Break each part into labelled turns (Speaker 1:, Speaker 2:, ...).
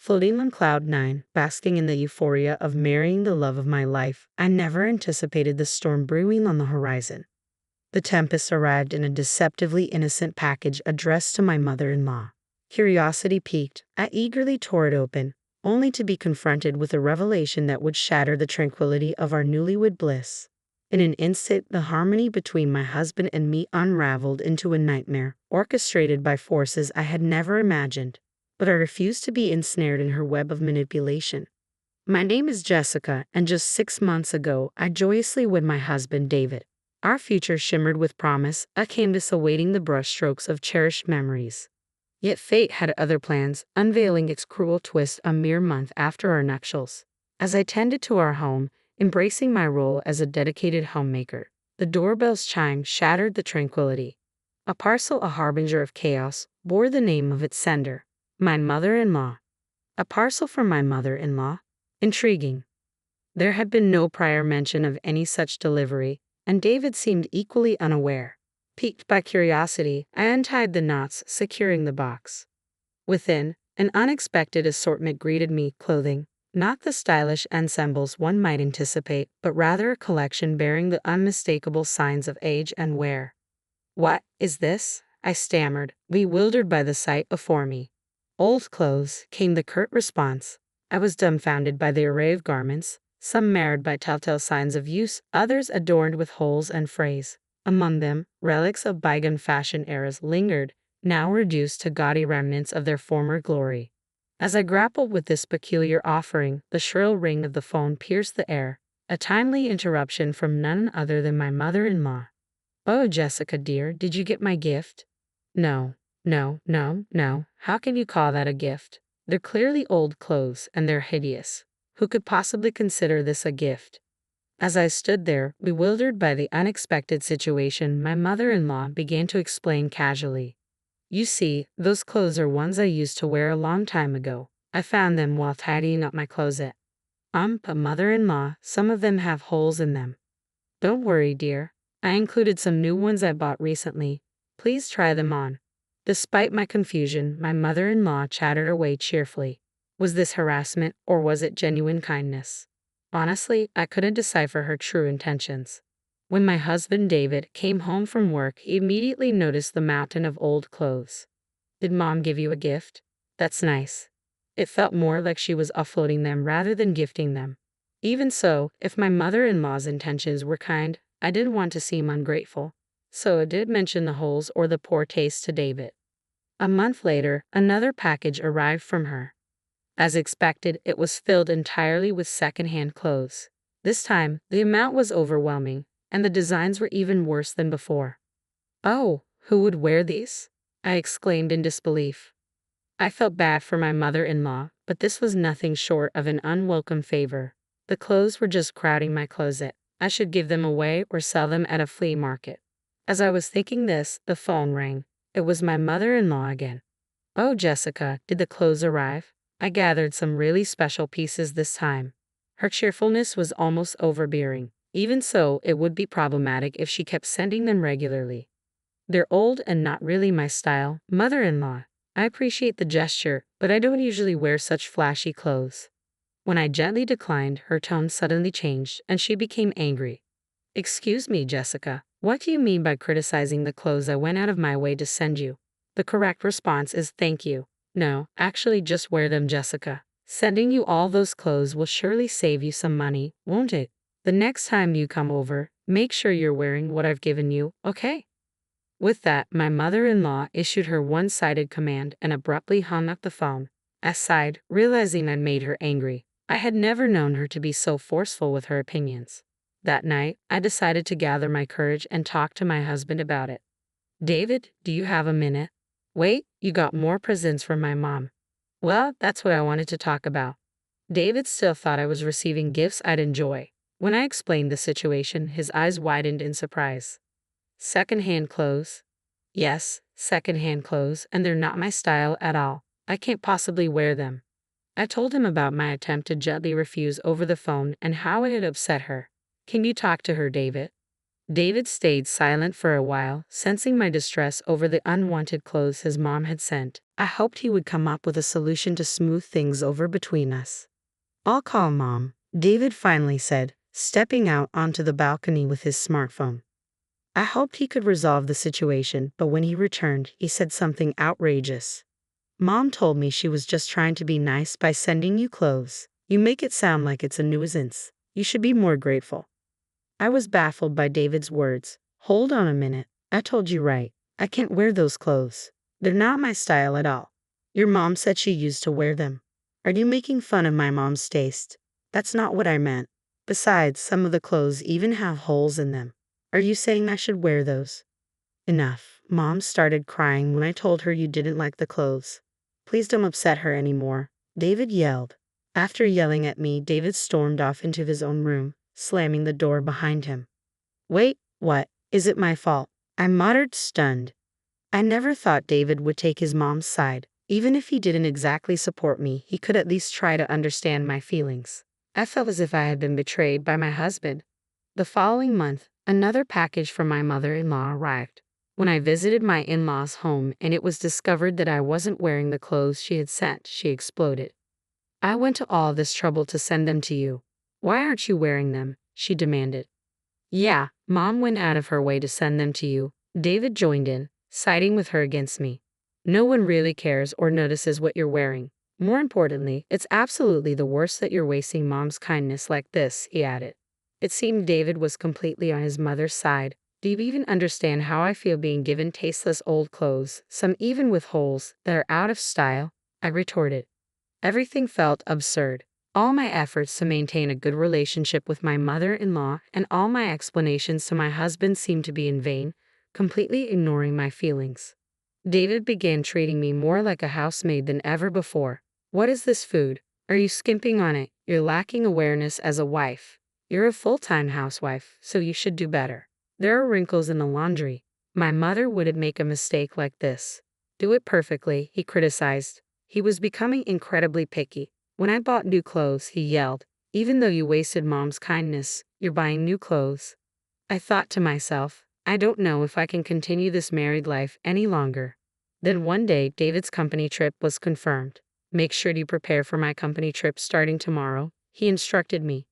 Speaker 1: Floating on cloud nine, basking in the euphoria of marrying the love of my life, I never anticipated the storm brewing on the horizon. The tempest arrived in a deceptively innocent package addressed to my mother-in-law. Curiosity piqued, I eagerly tore it open, only to be confronted with a revelation that would shatter the tranquility of our newlywed bliss. In an instant, the harmony between my husband and me unraveled into a nightmare, orchestrated by forces I had never imagined. But I refused to be ensnared in her web of manipulation. My name is Jessica, and just 6 months ago, I joyously wed my husband, David. Our future shimmered with promise, a canvas awaiting the brushstrokes of cherished memories. Yet fate had other plans, unveiling its cruel twist a mere month after our nuptials. As I tended to our home, embracing my role as a dedicated homemaker, the doorbell's chime shattered the tranquility. A parcel, a harbinger of chaos, bore the name of its sender, my mother-in-law. A parcel from my mother-in-law? Intriguing. There had been no prior mention of any such delivery, and David seemed equally unaware. Piqued by curiosity, I untied the knots, securing the box. Within, an unexpected assortment greeted me: clothing, not the stylish ensembles one might anticipate, but rather a collection bearing the unmistakable signs of age and wear. "What is this?" I stammered, bewildered by the sight before me. "Old clothes," came the curt response. I was dumbfounded by the array of garments, some marred by telltale signs of use, others adorned with holes and frays. Among them, relics of bygone fashion eras lingered, now reduced to gaudy remnants of their former glory. As I grappled with this peculiar offering, the shrill ring of the phone pierced the air, a timely interruption from none other than my mother-in-law. "Oh, Jessica dear, did you get my gift?" "No, no. How can you call that a gift? They're clearly old clothes, and they're hideous. Who could possibly consider this a gift?" As I stood there, bewildered by the unexpected situation, my mother-in-law began to explain casually. "You see, those clothes are ones I used to wear a long time ago. I found them while tidying up my closet." But mother-in-law, some of them have holes in them." "Don't worry, dear. I included some new ones I bought recently. Please try them on." Despite my confusion, my mother-in-law chattered away cheerfully. Was this harassment, or was it genuine kindness? Honestly, I couldn't decipher her true intentions. When my husband David came home from work, he immediately noticed the mountain of old clothes. "Did Mom give you a gift?" "That's nice." It felt more like she was offloading them rather than gifting them. Even so, if my mother-in-law's intentions were kind, I didn't want to seem ungrateful. So I did mention the holes or the poor taste to David. A month later, another package arrived from her. As expected, it was filled entirely with second-hand clothes. This time, the amount was overwhelming, and the designs were even worse than before. "Oh, who would wear these?" I exclaimed in disbelief. I felt bad for my mother-in-law, but this was nothing short of an unwelcome favor. The clothes were just crowding my closet. I should give them away or sell them at a flea market. As I was thinking this, the phone rang. It was my mother-in-law again. "Oh, Jessica, did the clothes arrive?" I gathered some really special pieces this time. Her cheerfulness was almost overbearing. Even so, it would be problematic if she kept sending them regularly. "They're old and not really my style, mother-in-law. I appreciate the gesture, but I don't usually wear such flashy clothes." When I gently declined, her tone suddenly changed, and she became angry. "Excuse me, Jessica. What do you mean by criticizing the clothes I went out of my way to send you?" The correct response is "thank you." "No, actually just wear them, Jessica. Sending you all those clothes will surely save you some money, won't it? The next time you come over, make sure you're wearing what I've given you, okay?" With that, my mother-in-law issued her one-sided command and abruptly hung up the phone. I sighed, realizing I'd made her angry. I had never known her to be so forceful with her opinions. That night, I decided to gather my courage and talk to my husband about it. "David, do you have a minute?" "Wait, you got more presents from my mom." "Well, that's what I wanted to talk about." David still thought I was receiving gifts I'd enjoy. When I explained the situation, his eyes widened in surprise. "Second-hand clothes?" "Yes, second-hand clothes, and they're not my style at all. I can't possibly wear them." I told him about my attempt to gently refuse over the phone and how it had upset her. "Can you talk to her, David?" David stayed silent for a while, sensing my distress over the unwanted clothes his mom had sent. I hoped he would come up with a solution to smooth things over between us. "I'll call Mom," David finally said, stepping out onto the balcony with his smartphone. I hoped he could resolve the situation, but when he returned, he said something outrageous. "Mom told me she was just trying to be nice by sending you clothes. You make it sound like it's a nuisance. You should be more grateful." I was baffled by David's words. "Hold on a minute. I told you right. I can't wear those clothes. They're not my style at all. Your mom said she used to wear them. Are you making fun of my mom's taste? That's not what I meant. Besides, some of the clothes even have holes in them. Are you saying I should wear those?" "Enough." Mom started crying when I told her you didn't like the clothes. "Please don't upset her anymore," David yelled. After yelling at me, David stormed off into his own room, slamming the door behind him. "Wait, what? Is it my fault?" I muttered, stunned. I never thought David would take his mom's side. Even if he didn't exactly support me, he could at least try to understand my feelings. I felt as if I had been betrayed by my husband. The following month, another package from my mother-in-law arrived. When I visited my in-laws' home and it was discovered that I wasn't wearing the clothes she had sent, she exploded. "I went to all this trouble to send them to you. Why aren't you wearing them?" she demanded. "Yeah, Mom went out of her way to send them to you," David joined in, siding with her against me. "No one really cares or notices what you're wearing. More importantly, it's absolutely the worst that you're wasting Mom's kindness like this," he added. It seemed David was completely on his mother's side. "Do you even understand how I feel being given tasteless old clothes, some even with holes, that are out of style?" I retorted. Everything felt absurd. All my efforts to maintain a good relationship with my mother-in-law and all my explanations to my husband seemed to be in vain, completely ignoring my feelings. David began treating me more like a housemaid than ever before. "What is this food? Are you skimping on it? You're lacking awareness as a wife. You're a full-time housewife, so you should do better. There are wrinkles in the laundry. My mother wouldn't make a mistake like this. Do it perfectly," he criticized. He was becoming incredibly picky. When I bought new clothes, he yelled, "Even though you wasted Mom's kindness, you're buying new clothes." I thought to myself, I don't know if I can continue this married life any longer. Then one day, David's company trip was confirmed. "Make sure you prepare for my company trip starting tomorrow," he instructed me.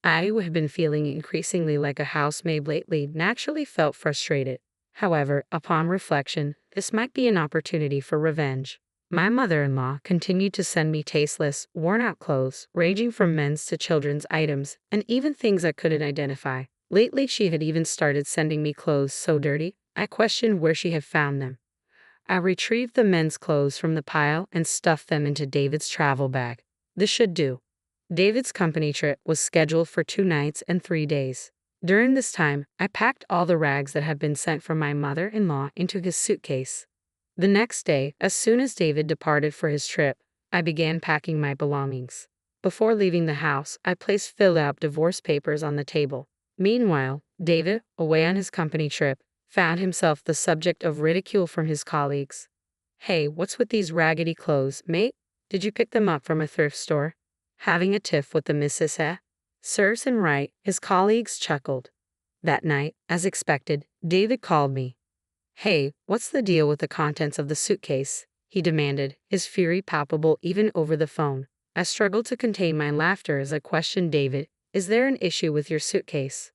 Speaker 1: I, who have been feeling increasingly like a housemaid lately, naturally felt frustrated. However, upon reflection, this might be an opportunity for revenge. My mother-in-law continued to send me tasteless, worn-out clothes, ranging from men's to children's items, and even things I couldn't identify. Lately, she had even started sending me clothes so dirty, I questioned where she had found them. I retrieved the men's clothes from the pile and stuffed them into David's travel bag. This should do. David's company trip was scheduled for 2 nights and 3 days. During this time, I packed all the rags that had been sent from my mother-in-law into his suitcase. The next day, as soon as David departed for his trip, I began packing my belongings. Before leaving the house, I placed filled-out divorce papers on the table. Meanwhile, David, away on his company trip, found himself the subject of ridicule from his colleagues. "Hey, what's with these raggedy clothes, mate? Did you pick them up from a thrift store? Having a tiff with the missus, eh?" "Serves him right," his colleagues chuckled. That night, as expected, David called me. "Hey, what's the deal with the contents of the suitcase?" he demanded, his fury palpable even over the phone. I struggled to contain my laughter as I questioned David, "Is there an issue with your suitcase?"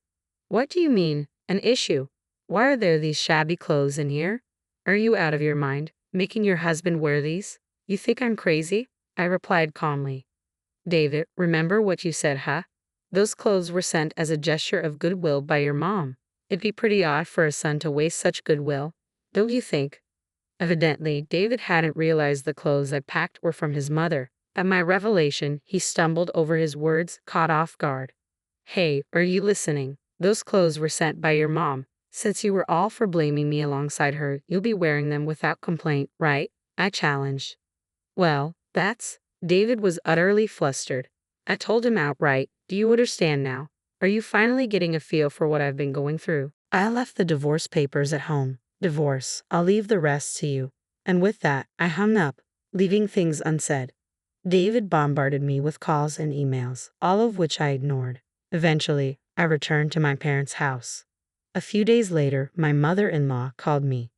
Speaker 1: "What do you mean, an issue? Why are there these shabby clothes in here? Are you out of your mind, making your husband wear these? You think I'm crazy?" I replied calmly. "David, remember what you said, huh? Those clothes were sent as a gesture of goodwill by your mom. It'd be pretty odd for a son to waste such goodwill, don't you think?" Evidently, David hadn't realized the clothes I'd packed were from his mother. At my revelation, he stumbled over his words, caught off guard. "Hey, are you listening? Those clothes were sent by your mom. Since you were all for blaming me alongside her, you'll be wearing them without complaint, right?" I challenged. "Well, that's..." David was utterly flustered. I told him outright, "Do you understand now? Are you finally getting a feel for what I've been going through?" I left the divorce papers at home. Divorce, I'll leave the rest to you. And with that, I hung up, leaving things unsaid. David bombarded me with calls and emails, all of which I ignored. Eventually, I returned to my parents' house. A few days later, my mother-in-law called me.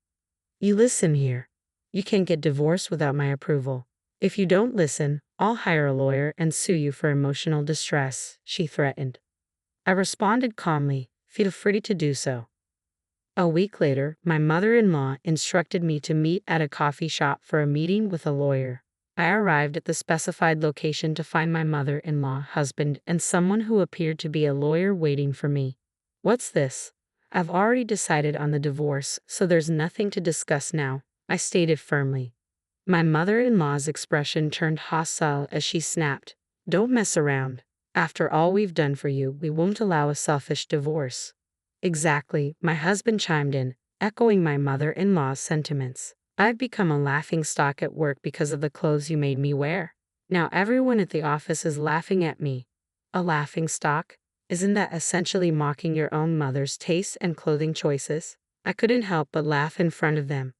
Speaker 1: You listen here. You can't get divorced without my approval. If you don't listen, I'll hire a lawyer and sue you for emotional distress, she threatened. I responded calmly, feel free to do so. A week later, my mother-in-law instructed me to meet at a coffee shop for a meeting with a lawyer. I arrived at the specified location to find my mother-in-law, husband, and someone who appeared to be a lawyer waiting for me. What's this? I've already decided on the divorce, so there's nothing to discuss now, I stated firmly. My mother-in-law's expression turned hostile as she snapped, Don't mess around. After all we've done for you, we won't allow a selfish divorce. Exactly, my husband chimed in, echoing my mother-in-law's sentiments. I've become a laughingstock at work because of the clothes you made me wear. Now everyone at the office is laughing at me. A laughingstock? Isn't that essentially mocking your own mother's tastes and clothing choices? I couldn't help but laugh in front of them.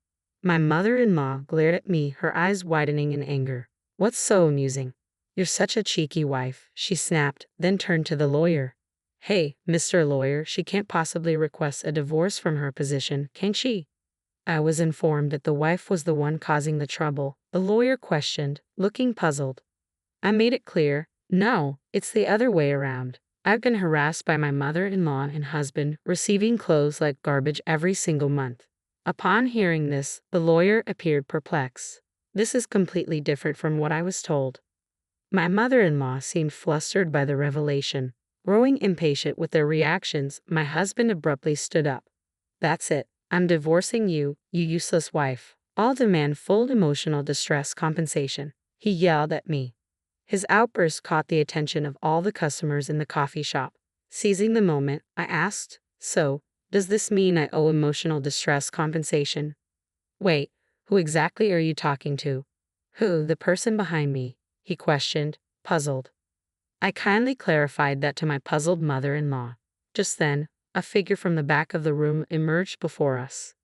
Speaker 1: My mother-in-law glared at me, her eyes widening in anger. What's so amusing? You're such a cheeky wife, she snapped, then turned to the lawyer. Hey, Mr. Lawyer, she can't possibly request a divorce from her position, can she? I was informed that the wife was the one causing the trouble, the lawyer questioned, looking puzzled. I made it clear, no, it's the other way around. I've been harassed by my mother-in-law and husband, receiving clothes like garbage every single month. Upon hearing this, the lawyer appeared perplexed. This is completely different from what I was told. My mother-in-law seemed flustered by the revelation. Growing impatient with their reactions, my husband abruptly stood up. That's it. I'm divorcing you, you useless wife. I'll demand full emotional distress compensation, he yelled at me. His outburst caught the attention of all the customers in the coffee shop. Seizing the moment, I asked, So, does this mean I owe emotional distress compensation? Wait, who exactly are you talking to? Who, the person behind me? He questioned, puzzled. I kindly clarified that to my puzzled mother-in-law. Just then, a figure from the back of the room emerged before us.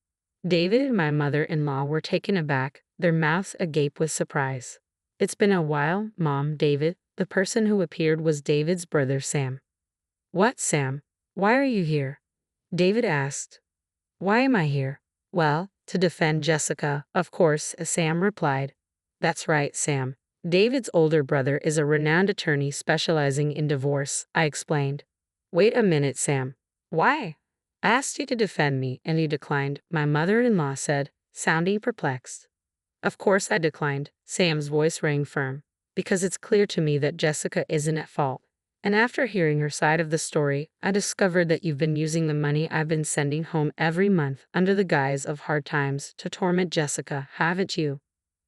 Speaker 1: David and my mother-in-law were taken aback, their mouths agape with surprise. It's been a while, Mom, David. The person who appeared was David's brother Sam. What, Sam? Why are you here? David asked. Why am I here? Well, to defend Jessica, of course, Sam replied. That's right, Sam. David's older brother is a renowned attorney specializing in divorce, I explained. Wait a minute, Sam. Why? I asked you to defend me, and you declined, my mother-in-law said, sounding perplexed. Of course I declined, Sam's voice rang firm, because it's clear to me that Jessica isn't at fault. And after hearing her side of the story, I discovered that you've been using the money I've been sending home every month under the guise of hard times to torment Jessica, haven't you?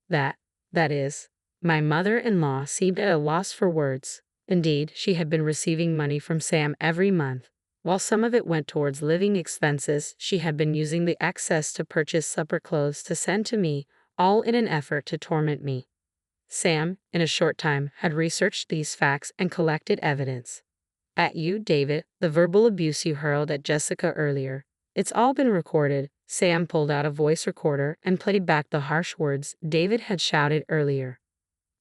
Speaker 1: That is. My mother-in-law seemed at a loss for words. Indeed, she had been receiving money from Sam every month. While some of it went towards living expenses, she had been using the excess to purchase supper clothes to send to me, all in an effort to torment me. Sam, in a short time, had researched these facts and collected evidence. At you, David, the verbal abuse you hurled at Jessica earlier. It's all been recorded. Sam pulled out a voice recorder and played back the harsh words David had shouted earlier.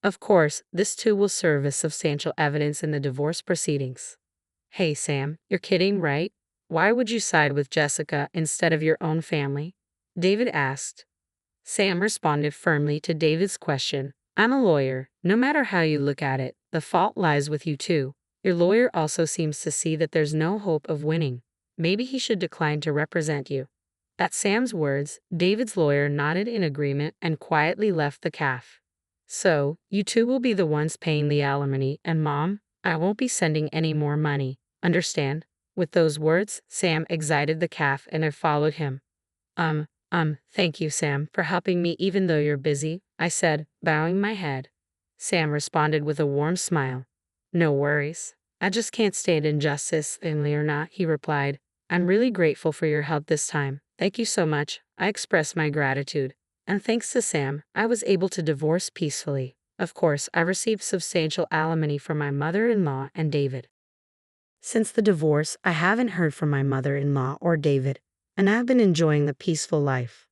Speaker 1: Of course, this too will serve as substantial evidence in the divorce proceedings. Hey, Sam, you're kidding, right? Why would you side with Jessica instead of your own family? David asked. Sam responded firmly to David's question. I'm a lawyer. No matter how you look at it, the fault lies with you too. Your lawyer also seems to see that there's no hope of winning. Maybe he should decline to represent you. At Sam's words, David's lawyer nodded in agreement and quietly left the cafe. So, you two will be the ones paying the alimony, and Mom, I won't be sending any more money. Understand? With those words, Sam exited the cafe and I followed him. Thank you, Sam, for helping me even though you're busy, I said, bowing my head. Sam responded with a warm smile. No worries. I just can't stand injustice, Leonard, he replied. I'm really grateful for your help this time. Thank you so much. I expressed my gratitude. And thanks to Sam, I was able to divorce peacefully. Of course, I received substantial alimony from my mother-in-law and David. Since the divorce, I haven't heard from my mother-in-law or David, and I've been enjoying the peaceful life.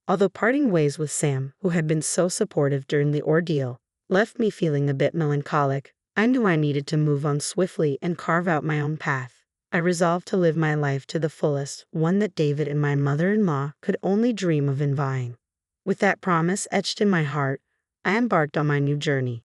Speaker 1: Although parting ways with Sam, who had been so supportive during the ordeal, left me feeling a bit melancholic, I knew I needed to move on swiftly and carve out my own path. I resolved to live my life to the fullest, one that David and my mother-in-law could only dream of envying. With that promise etched in my heart, I embarked on my new journey.